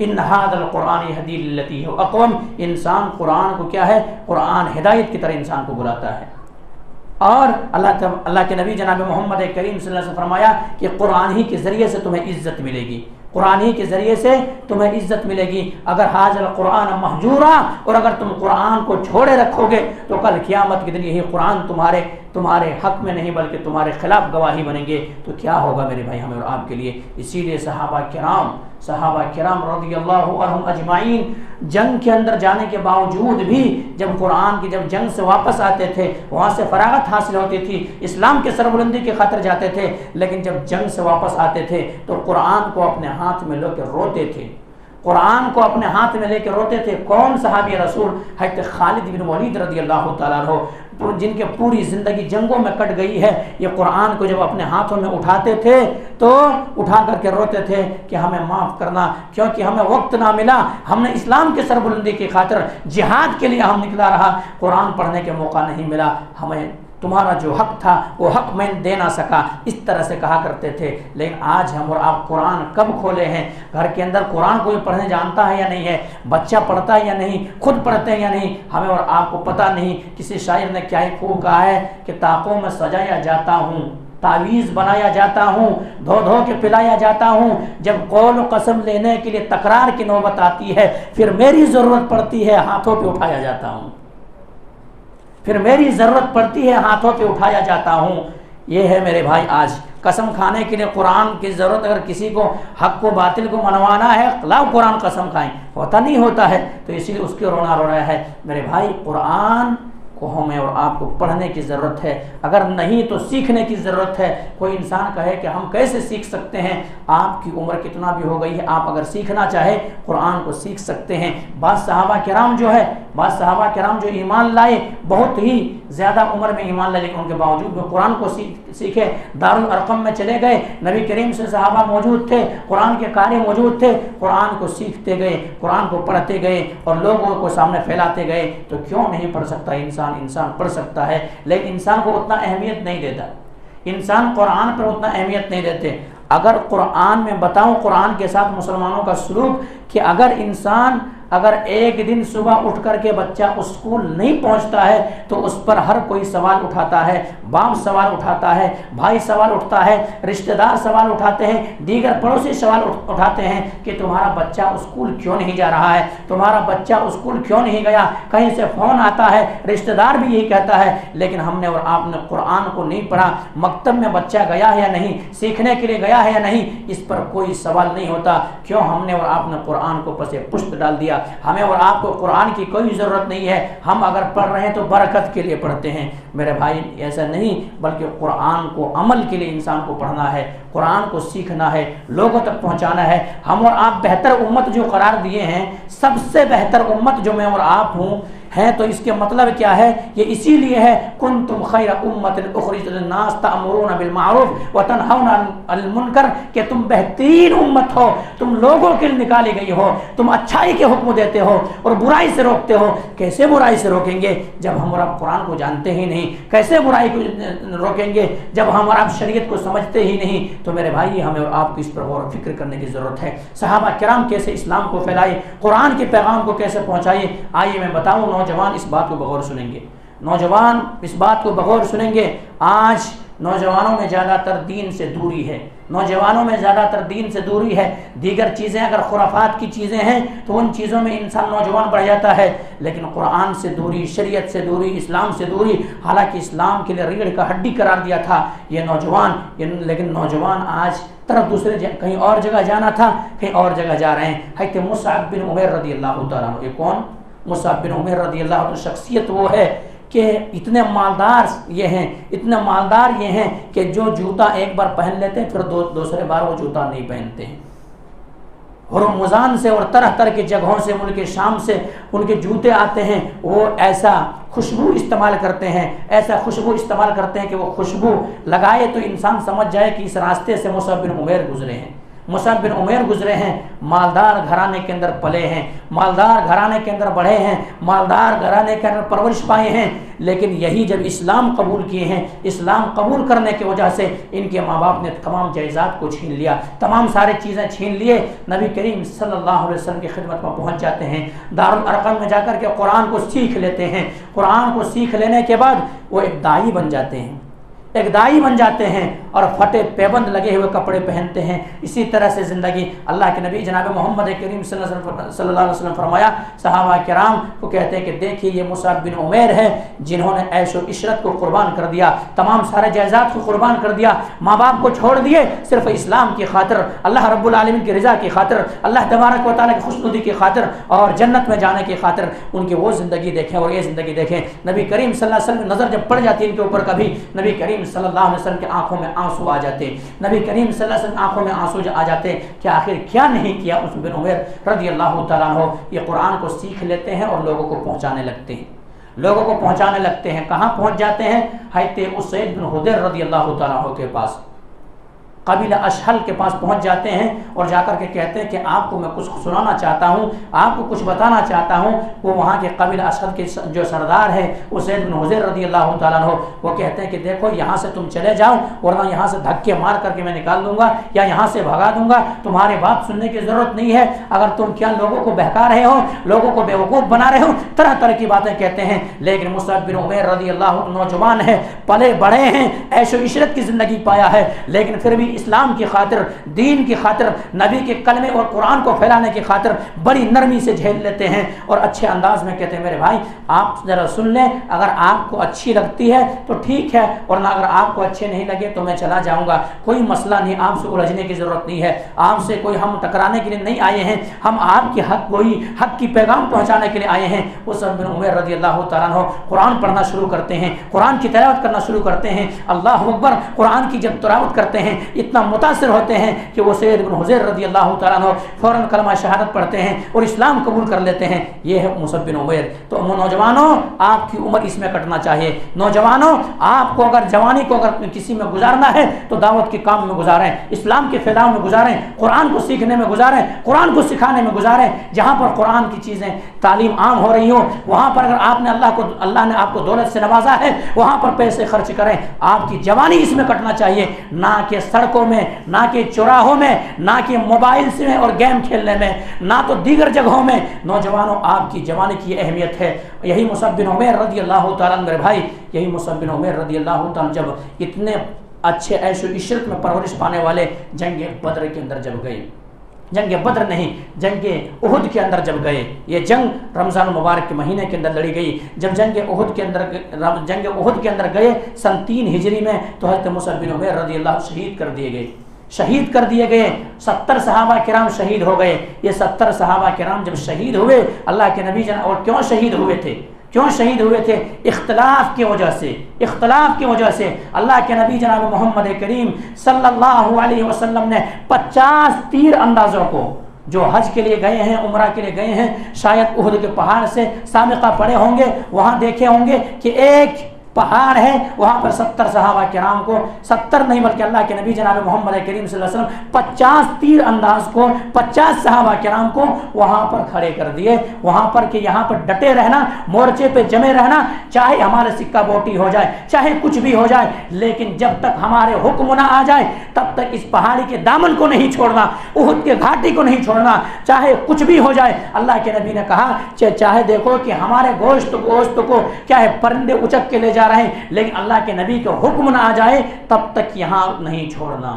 ان هذا القرآن يهدي للتي هي اقوم۔ انسان قرآن کو کیا ہے، قرآن ہدایت کی طرح انسان کو بلاتا ہے۔ اور اللہ کے نبی جناب محمد کریم صلی اللہ علیہ وسلم نے فرمایا کہ قرآن ہی کے ذریعے سے تمہیں عزت ملے گی، قرآن ہی کے ذریعے سے تمہیں عزت ملے گی۔ اگر حاضر قرآن مہجورا، اور اگر تم قرآن کو چھوڑے رکھو گے تو کل قیامت کے دن یہی قرآن تمہارے حق میں نہیں بلکہ تمہارے خلاف گواہی بنیں گے، تو کیا ہوگا میرے بھائی ہمیں اور آپ کے لیے۔ اسی لیے صحابہ کرام رضی اللہ عنہم اجمعین جنگ کے اندر جانے کے باوجود بھی جب جنگ سے واپس آتے تھے، وہاں سے فراغت حاصل ہوتی تھی، اسلام کے سربلندی کی خاطر جاتے تھے، لیکن جب جنگ سے واپس آتے تھے تو قرآن کو اپنے ہاتھ میں لے کے روتے تھے، قرآن کو اپنے ہاتھ میں لے کے روتے تھے۔ کون صحابی رسول؟ حضرت خالد بن ولید رضی اللہ تعالیٰ عنہ، جن کے پوری زندگی جنگوں میں کٹ گئی ہے، یہ قرآن کو جب اپنے ہاتھوں میں اٹھاتے تھے تو اٹھا کر کے روتے تھے کہ ہمیں معاف کرنا، کیونکہ ہمیں وقت نہ ملا، ہم نے اسلام کے سربلندی کی خاطر جہاد کے لیے ہم نکلا رہا، قرآن پڑھنے کے موقع نہیں ملا، ہمیں تمہارا جو حق تھا وہ حق میں دے نہ سکا، اس طرح سے کہا کرتے تھے۔ لیکن آج ہم اور آپ قرآن کب کھولے ہیں؟ گھر کے اندر قرآن کوئی پڑھنے جانتا ہے یا نہیں ہے؟ بچہ پڑھتا ہے یا نہیں؟ خود پڑھتے ہیں یا نہیں؟ ہمیں اور آپ کو پتہ نہیں۔ کسی شاعر نے کیا ہی خوب کہا ہے کہ طاقوں میں سجایا جاتا ہوں، تعویذ بنایا جاتا ہوں، دھو دھو کے پلایا جاتا ہوں، جب قول و قسم لینے کے لیے تکرار کی نوبت آتی ہے پھر میری ضرورت پڑتی ہے ہاتھوں پہ اٹھایا جاتا ہوں، پھر میری ضرورت پڑتی ہے ہاتھوں پہ اٹھایا جاتا ہوں۔ یہ ہے میرے بھائی آج قسم کھانے کے لیے قرآن کی ضرورت۔ اگر کسی کو حق کو باطل کو منوانا ہے، لاؤ قرآن قسم کھائیں، ہوتا نہیں ہوتا ہے، تو اسی لیے اس کے رونا رو رہا ہے۔ میرے بھائی قرآن کو ہمیں اور آپ کو پڑھنے کی ضرورت ہے، اگر نہیں تو سیکھنے کی ضرورت ہے۔ کوئی انسان کہے کہ ہم کیسے سیکھ سکتے ہیں؟ آپ کی عمر کتنا بھی ہو گئی ہے، آپ اگر سیکھنا چاہے قرآن کو سیکھ سکتے ہیں۔ بعض صحابہ کرام جو ایمان لائے، بہت ہی زیادہ عمر میں ایمان لائے، لیکن ان کے باوجود وہ قرآن کو سیکھے، دارالارقم میں چلے گئے، نبی کریم سے صحابہ موجود تھے، قرآن کے قاری موجود تھے، قرآن کو سیکھتے گئے، قرآن کو پڑھتے گئے اور لوگوں کو سامنے پھیلاتے گئے۔ تو کیوں نہیں پڑھ سکتا انسان پڑھ سکتا ہے، لیکن انسان کو اتنا اہمیت نہیں دیتا، انسان قرآن پر اتنا اہمیت نہیں دیتے۔ اگر قرآن میں بتاؤں قرآن کے ساتھ مسلمانوں کا سلوک کہ اگر ایک دن صبح اٹھ کر کے بچہ اسکول نہیں پہنچتا ہے تو اس پر ہر کوئی سوال اٹھاتا ہے، باپ سوال اٹھاتا ہے، بھائی سوال اٹھتا ہے، رشتہ دار سوال اٹھاتے ہیں، دیگر پڑوسی سوال اٹھاتے ہیں کہ تمہارا بچہ اسکول کیوں نہیں جا رہا ہے، تمہارا بچہ اسکول کیوں نہیں گیا، کہیں سے فون آتا ہے، رشتہ دار بھی یہی کہتا ہے۔ لیکن ہم نے اور آپ نے قرآن کو نہیں پڑھا، مکتب میں بچہ گیا ہے یا نہیں، سیکھنے کے لیے گیا ہے یا نہیں، اس پر کوئی سوال نہیں ہوتا۔ کیوں؟ ہم نے اور آپ نے قرآن کو پس پشت ڈال دیا۔ ہمیں اور آپ کو قرآن کی کوئی ضرورت نہیں ہے، ہم اگر پڑھ رہے ہیں تو برکت کے لیے پڑھتے ہیں۔ میرے بھائی ایسا نہیں، بلکہ قرآن کو عمل کے لیے انسان کو پڑھنا ہے، قرآن کو سیکھنا ہے، لوگوں تک پہنچانا ہے۔ ہم اور آپ بہتر امت جو قرار دیے ہیں، سب سے بہتر امت جو میں اور آپ ہیں، تو اس کے مطلب کیا ہے؟ یہ اسی لیے ہے کنتم خیر امت اخرجت للناس تأمرون بالمعروف وتنہون عن المنکر، کہ تم بہترین امت ہو، تم لوگوں کے لیے نکالی گئی ہو، تم اچھائی کے حکم دیتے ہو اور برائی سے روکتے ہو۔ کیسے برائی سے روکیں گے جب ہم اور آپ قرآن کو جانتے ہی نہیں؟ کیسے برائی کو روکیں گے جب ہم اور آپ شریعت کو سمجھتے ہی نہیں؟ تو میرے بھائی ہمیں اور آپ کو اس پر غور و فکر کرنے کی ضرورت ہے۔ صحابہ کرام کیسے اسلام کو پھیلائے، قرآن کے پیغام کو کیسے پہنچائے، آئیے میں بتاؤں۔ نوجوان اس بات کو بغور سنیں گے، آج نوجوانوں میں زیادہ تر دین سے دوری ہے، دیگر چیزیں اگر خرافات کی چیزیں ہیں تو ان چیزوں میں انسان نوجوان بڑھ جاتا ہے، لیکن قرآن سے دوری، شریعت سے دوری، اسلام سے دوری، حالانکہ اسلام کے لیے ریڑھ کا ہڈی قرار دیا تھا یہ نوجوان، لیکن نوجوان آج طرف دوسرے کہیں اور جگہ جانا تھا، کہیں اور جگہ جا رہے ہیں۔ حضرت مصعب بن عمیر رضی اللہ تعالیٰ عنہ، یہ کون؟ مصعب بن عمیر رضی اللہ عنہ شخصیت وہ ہے کہ اتنے مالدار یہ ہیں کہ جو جوتا ایک بار پہن لیتے ہیں پھر دوسرے بار وہ جوتا نہیں پہنتے ہیں، ہرمزان سے اور طرح طرح کی جگہوں سے، ملک شام سے ان کے جوتے آتے ہیں، وہ ایسا خوشبو استعمال کرتے ہیں، ایسا خوشبو استعمال کرتے ہیں کہ وہ خوشبو لگائے تو انسان سمجھ جائے کہ اس راستے سے مصعب بن عمیر گزرے ہیں، مصعب بن عمیر گزرے ہیں۔ مالدار گھرانے کے اندر پلے ہیں، مالدار گھرانے کے اندر بڑھے ہیں، مالدار گھرانے کے اندر پرورش پائے ہیں، لیکن یہی جب اسلام قبول کیے ہیں، اسلام قبول کرنے کی وجہ سے ان کے ماں باپ نے تمام جائیداد کو چھین لیا، تمام سارے چیزیں چھین لیے۔ نبی کریم صلی اللہ علیہ وسلم کی خدمت میں پہنچ جاتے ہیں، دارالارقم میں جا کر کے قرآن کو سیکھ لیتے ہیں۔ قرآن کو سیکھ لینے کے بعد وہ ایک داعی بن جاتے ہیں، ایک داعی بن جاتے ہیں اور پھٹے پیبند لگے ہوئے کپڑے پہنتے ہیں۔ اسی طرح سے زندگی اللہ کے نبی جناب محمد کریم صلی اللہ علیہ وسلم فرمایا، صحابہ کرام کو کہتے ہیں کہ دیکھیے یہ مصعب بن عمیر ہے جنہوں نے عیش و عشرت کو قربان کر دیا، تمام سارے جائیداد کو قربان کر دیا، ماں باپ کو چھوڑ دیے، صرف اسلام کی خاطر، اللہ رب العالمین کی رضا کی خاطر، اللہ تبارک و تعالیٰ کی خوشنودی کی خاطر اور جنت میں جانے کی خاطر ان کی وہ زندگی دیکھیں اور یہ زندگی دیکھیں۔ نبی کریم صلی اللہ علیہ وسلم نظر جب پڑ جاتی ہے ان کے اوپر، کبھی نبی کریم صلی اللہ علیہ وسلم کی آنکھوں میں آنسو آ جاتے، نبی کریم صلی اللہ علیہ وسلم کی آنکھوں میں آنسو آ جاتے کہ آخر کیا نہیں کیا مصعب بن عمیر رضی اللہ تعالیٰ عنہ۔ یہ قرآن کو سیکھ لیتے ہیں اور لوگوں کو پہنچانے لگتے ہیں، لوگوں کو پہنچانے لگتے ہیں۔ کہاں پہنچ جاتے ہیں؟ حضرت اسید بن حضیر رضی اللہ تعالیٰ عنہ کے پاس، قبیلہ اشحل کے پاس پہنچ جاتے ہیں اور جا کر کے کہتے ہیں کہ آپ کو میں کچھ سنانا چاہتا ہوں، آپ کو کچھ بتانا چاہتا ہوں۔ وہ وہاں کے قبیلہ اشحل کے جو سردار ہے اسید بن حضیر رضی اللہ تعالیٰ عنہ، وہ کہتے ہیں کہ دیکھو یہاں سے تم چلے جاؤ ورنہ یہاں سے دھکے مار کر کے میں نکال دوں گا یا یہاں سے بھگا دوں گا، تمہارے بات سننے کی ضرورت نہیں ہے۔ اگر تم کیا لوگوں کو بہکا رہے ہو، لوگوں کو بیوقوف بنا رہے ہو، طرح طرح کی باتیں کہتے ہیں۔ لیکن مصعب بن عمیر رضی اللہ عنہ نوجوان ہے، پلے بڑے ہیں، عیش و عشرت کی زندگی پایا ہے، لیکن پھر بھی اسلام کی خاطر، دین کی خاطر، نبی کے کلمے اور قرآن کو پھیلانے کی خاطر بڑی نرمی سے جھیل لیتے ہیں اور اچھے انداز میں کہتے ہیں میرے بھائی آپ ذرا سن لیں، اگر آپ کو اچھی لگتی ہے تو ٹھیک ہے، ورنہ اگر آپ کو اچھے نہیں لگے تو میں چلا جاؤں گا، کوئی مسئلہ نہیں، آپ سے الجھنے کی ضرورت نہیں ہے، آپ سے کوئی ہم ٹکرانے کے لیے نہیں آئے ہیں، ہم آپ کی حق کی پیغام پہنچانے کے لیے آئے ہیں۔ مصعب بن عمیر رضی اللہ تعالیٰ عنہ قرآن پڑھنا شروع کرتے ہیں، قرآن کی تلاوت کرنا شروع کرتے ہیں، اللہ اکبر، قرآن کی جب تلاوت کرتے ہیں اتنا متاثر ہوتے ہیں کہ وہ سید بن حضیر رضی اللہ تعالیٰ عنہ فوراً کلمہ شہادت پڑھتے ہیں اور اسلام قبول کر لیتے ہیں۔ یہ ہے مصعب بن عمیر۔ تو نوجوانوں آپ کی عمر اس میں کٹنا چاہیے، نوجوانوں آپ کو اگر جوانی کو اگر کسی میں گزارنا ہے تو دعوت کے کام میں گزاریں، اسلام کے پھیلاؤ میں گزاریں، قرآن کو سیکھنے میں گزاریں، قرآن کو سکھانے میں گزاریں۔ جہاں پر قرآن کی چیزیں تعلیم عام ہو رہی ہوں وہاں پر اگر آپ نے اللہ نے آپ کو دولت سے نوازا ہے وہاں پر پیسے خرچ کریں۔ آپ کی جوانی اس میں کٹنا چاہیے، نہ کہ سڑکوں میں، نہ کہ چوراہوں میں، نہ کہ موبائلز میں اور گیم کھیلنے میں، نہ تو دیگر جگہوں میں۔ نوجوانوں آپ کی جوانی کی اہمیت ہے۔ یہی مصعب بن عمیر رضی اللہ تعالیٰ عنہ میرے بھائی، یہی مصعب بن عمیر رضی اللہ تعالیٰ عنہ جب اتنے اچھے عیش و عشرت میں پرورش پانے والے جنگ بدر کے اندر جب گئے، جنگ بدر نہیں جنگ احد کے اندر جب گئے، یہ جنگ رمضان المبارک کے مہینے کے اندر لڑی گئی۔ جب جنگ احد کے اندر گئے سن 3 ہجری میں تو حضرت مصعب بن عمیر رضی اللہ شہید کر دیے گئے۔ 70 صحابہ کرام شہید ہو گئے۔ یہ 70 صحابہ کرام جب شہید ہوئے اللہ کے نبی جان، اور کیوں شہید ہوئے تھے؟ اختلاف کی وجہ سے اللہ کے نبی جناب محمد کریم صلی اللہ علیہ وسلم نے 50 تیر اندازوں کو، جو حج کے لیے گئے ہیں، عمرہ کے لیے گئے ہیں، شاید احد کے پہاڑ سے سابقہ پڑے ہوں گے، وہاں دیکھے ہوں گے کہ ایک پہاڑ ہے، وہاں پر 70 صحابہ کرام کو، 70 نہیں بلکہ اللہ کے نبی جناب محمد کریم صلی اللہ علیہ وسلم 50 تیر انداز کو 50 صحابہ کرام کو وہاں پر کھڑے کر دیے، وہاں پر کہ یہاں پر ڈٹے رہنا، مورچے پہ جمے رہنا، چاہے ہمارے سکہ بوٹی ہو جائے، چاہے کچھ بھی ہو جائے، لیکن جب تک ہمارے حکم نہ آ جائے تب تک اس پہاڑی کے دامن کو نہیں چھوڑنا، احد کے گھاٹی کو نہیں چھوڑنا، چاہے کچھ بھی ہو جائے۔ اللہ کے نبی نے کہا چاہے دیکھو کہ ہمارے گوشت کو کیا ہے پرندے اچک کے لے جا رہے ہیں، لیکن اللہ کے نبی کے حکم نہ آ جائے تب تک یہاں نہیں چھوڑنا۔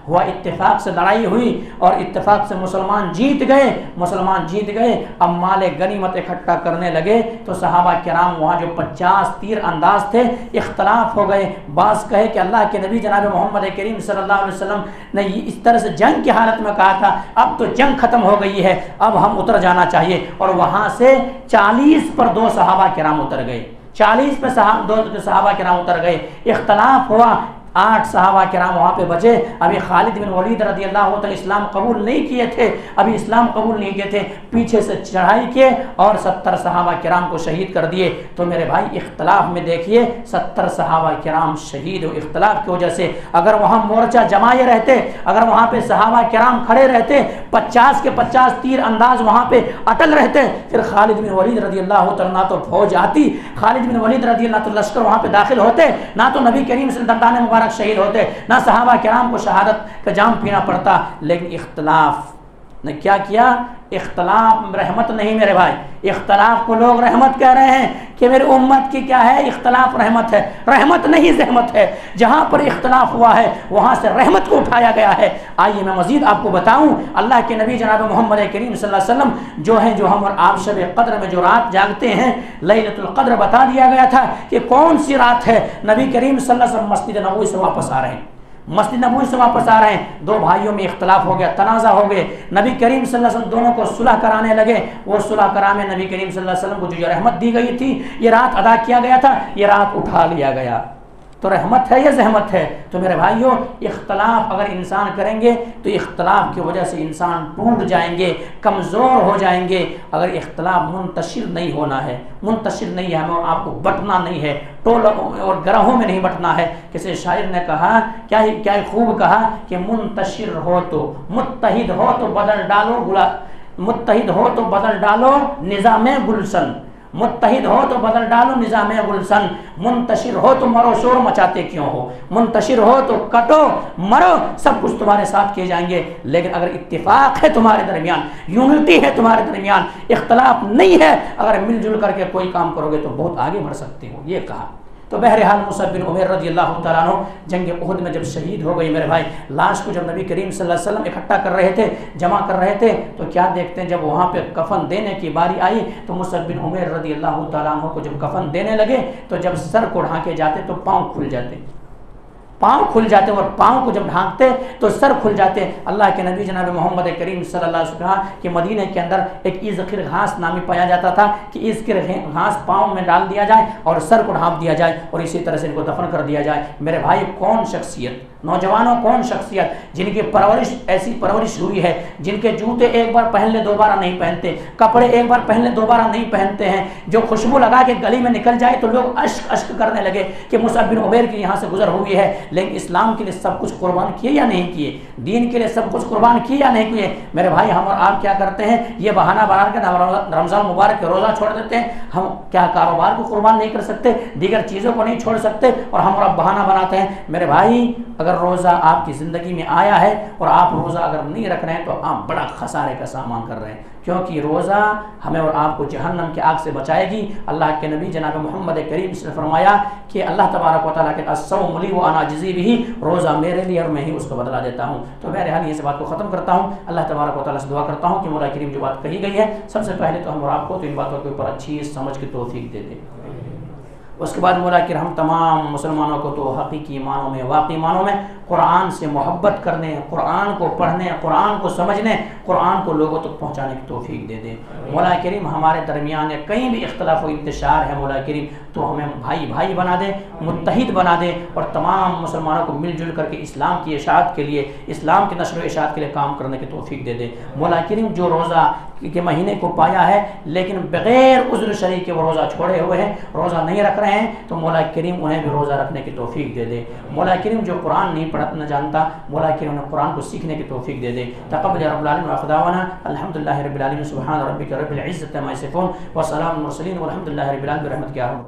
ہوا اتفاق سے لڑائی ہوئی اور اتفاق سے مسلمان جیت گئے۔ اب مال غنیمت اکٹھا کرنے لگے تو صحابہ کرام وہاں جو 50 تیر انداز تھے اختلاف ہو گئے۔ بعض کہے کہ اللہ کے نبی جناب محمد کریم صلی اللہ علیہ وسلم نے اس طرح سے جنگ کی حالت میں کہا تھا اب تو جنگ ختم ہو گئی ہے، اب ہم اتر جانا چاہیے، اور وہاں سے 40 پر 2 صحابہ کرام اتر گئے، 40 پہ 2 صحابہ کرام اتر گئے۔ اختلاف ہوا، 8 صحابہ کرام وہاں پہ بچے. ابھی خالد بن ولید رضی اللہ تعالی اسلام قبول نہیں کیے تھے, ابھی اسلام قبول نہیں کیے تھے, پیچھے سے چڑھائی کیے اور 70 صحابہ کرام کو شہید کر دیے. تو میرے بھائی اختلاف میں دیکھیے 70 صحابہ کرام شہید ہو اختلاف کی وجہ سے. اگر وہاں مورچہ جمائے رہتے, اگر وہاں پہ صحابہ کرام کھڑے رہتے, 50 کے 50 تیر انداز وہاں پہ اٹل رہتے, پھر خالد بن ولید رضی اللہ تعالیٰ نہ تو فوج آتی, خالد بن ولید رضی اللہ تعالیٰ لشکر وہاں پہ داخل ہوتے, نہ تو نبی کریم صلی اللہ علیہ وسلم مبارک شہید ہوتے, نہ صحابہ کرام کو شہادت کا جام پینا پڑتا. لیکن اختلاف نے کیا کیا؟ اختلاف رحمت نہیں میرے بھائی. اختلاف کو لوگ رحمت کہہ رہے ہیں کہ میری امت کی کیا ہے, اختلاف رحمت ہے. رحمت نہیں زحمت ہے. جہاں پر اختلاف ہوا ہے وہاں سے رحمت کو اٹھایا گیا ہے. آئیے میں مزید آپ کو بتاؤں, اللہ کے نبی جناب محمد کریم صلی اللہ علیہ وسلم جو ہیں, جو ہم اور آپ شب قدر میں جو رات جاگتے ہیں, لیلۃ القدر بتا دیا گیا تھا کہ کون سی رات ہے. نبی کریم صلی اللہ علیہ وسلم مسجد نبوی سے واپس آ رہے ہیں, مسجد نبوی سے واپس آ رہے ہیں. 2 بھائیوں میں اختلاف ہو گیا, تنازع ہو گئے. نبی کریم صلی اللہ علیہ وسلم دونوں کو صلح کرانے لگے. وہ صلح کرامے نبی کریم صلی اللہ علیہ وسلم کو جو رحمت دی گئی تھی, یہ رات ادا کیا گیا تھا, یہ رات اٹھا لیا گیا. تو رحمت ہے یا زحمت ہے؟ تو میرے بھائیوں اختلاف اگر انسان کریں گے تو اختلاف کی وجہ سے انسان ٹوٹ جائیں گے, کمزور ہو جائیں گے. اگر اختلاف منتشر نہیں ہونا ہے, منتشر نہیں ہے, ہمیں اور آپ کو بٹنا نہیں ہے, ٹولوں اور گروہوں میں نہیں بٹنا ہے. کسی شاعر نے کہا, کیا خوب کہا کہ منتشر ہو تو متحد ہو تو بدل ڈالو متحد ہو تو بدل ڈالو نظام گلشن, متحد ہو تو بدل ڈالو نظام گلشن, منتشر ہو تو مرو شور مچاتے کیوں ہو, منتشر ہو تو کٹو مرو, سب کچھ تمہارے ساتھ کیے جائیں گے. لیکن اگر اتفاق ہے تمہارے درمیان, یونٹی ہے تمہارے درمیان, اختلاف نہیں ہے, اگر مل جل کر کے کوئی کام کرو گے تو بہت آگے بڑھ سکتے ہو. یہ کہا. تو بہرحال مصعب بن عمیر رضی اللہ تعالیٰ عنہ جنگ احد میں جب شہید ہو گئی میرے بھائی, لاش کو جب نبی کریم صلی اللہ علیہ وسلم اکٹھا کر رہے تھے, جمع کر رہے تھے, تو کیا دیکھتے ہیں, جب وہاں پہ کفن دینے کی باری آئی تو مصعب بن عمیر رضی اللہ تعالیٰ عنہ کو جب کفن دینے لگے تو جب سر کو ڈھانکے جاتے تو پاؤں کھل جاتے, پاؤں کھل جاتے, اور پاؤں کو جب ڈھانکتے تو سر کھل جاتے. اللہ کے نبی جناب محمد کریم صلی اللہ علیہ وسلم کہ مدینہ کے اندر ایک عزخر گھاس نامی پایا جاتا تھا کہ عزخر گھاس پاؤں میں ڈال دیا جائے اور سر کو ڈھانپ دیا جائے اور اسی طرح سے ان کو دفن کر دیا جائے. میرے بھائی کون شخصیت, نوجوانوں کون شخصیت جن کی پرورش ایسی پرورش ہوئی ہے, جن کے جوتے ایک بار پہن لے دوبارہ نہیں پہنتے, کپڑے ایک بار پہن لے دوبارہ نہیں پہنتے ہیں, جو خوشبو لگا کے گلی میں نکل جائے تو لوگ اشک اشک کرنے لگے کہ مصعب بن عمیر کی یہاں سے گزر ہوئی ہے. لیکن اسلام کے لیے سب کچھ قربان کیے یا نہیں کیے, دین کے لیے سب کچھ قربان کیے یا نہیں کیے؟ میرے بھائی ہم اور آپ کیا کرتے ہیں, یہ بہانہ بنا کے رمضان مبارک کے روزہ چھوڑ دیتے ہیں. ہم کیا کاروبار کو قربان نہیں کر سکتے, دیگر چیزوں کو نہیں چھوڑ سکتے, اور ہم اور آپ بہانہ بناتے ہیں. میرے بھائی اگر روزہ آپ کی زندگی میں آیا ہے اور آپ روزہ اگر نہیں رکھ رہے ہیں تو آپ بڑا خسارے کا سامان کر رہے ہیں, کیونکہ روزہ ہمیں اور آپ کو جہنم کی آگ سے بچائے گی. اللہ کے نبی جناب محمد کریم سے فرمایا کہ اللہ تبارک و تعالیٰ کے الصوم لی وانا اجزی بہ, روزہ میرے لیے اور میں ہی اس کو بدلا دیتا ہوں. تو بہرحال یہ بات کو ختم کرتا ہوں. اللہ تبارک و تعالیٰ سے دعا کرتا ہوں کہ مولا کریم جو بات کہی گئی ہے سب سے پہلے تو ہم اور آپ کو تو ان باتوں کے اوپر اچھی سمجھ کی توفیق دے دے. اس کے بعد مولا کہ ہم تمام مسلمانوں کو تو حقیقی معنوں میں, واقعی معنوں میں قرآن سے محبت کرنے, قرآن کو پڑھنے, قرآن کو سمجھنے, قرآن کو لوگوں تک پہنچانے کی توفیق دے دے. مولا کریم ہمارے درمیان کہیں بھی اختلاف و انتشار ہے مولا کریم تو ہمیں بھائی بھائی بنا دے, متحد بنا دے, اور تمام مسلمانوں کو مل جل کر کے اسلام کی اشاعت کے لیے, اسلام کی نشر و اشاعت کے لیے کام کرنے کی توفیق دے دے. مولا کریم جو روزہ کے مہینے کو پایا ہے لیکن بغیر عذر شرعی کے وہ روزہ چھوڑے ہوئے ہیں, روزہ نہیں رکھ رہے ہیں, تو مولا کریم انہیں بھی روزہ رکھنے کی توفیق دے دے. مولا کریم جو قرآن نہیں پڑھنا جانتا, مولا کریم انہیں قرآن کو سیکھنے کی توفیق دے دے. تقبل رب العالمین واخر دعوانا الحمدللہ رب العالمین, سبحان ربک رب العزۃ عما یصفون وسلام المرسلین والحمدللہ رب العالمین برحمتک یا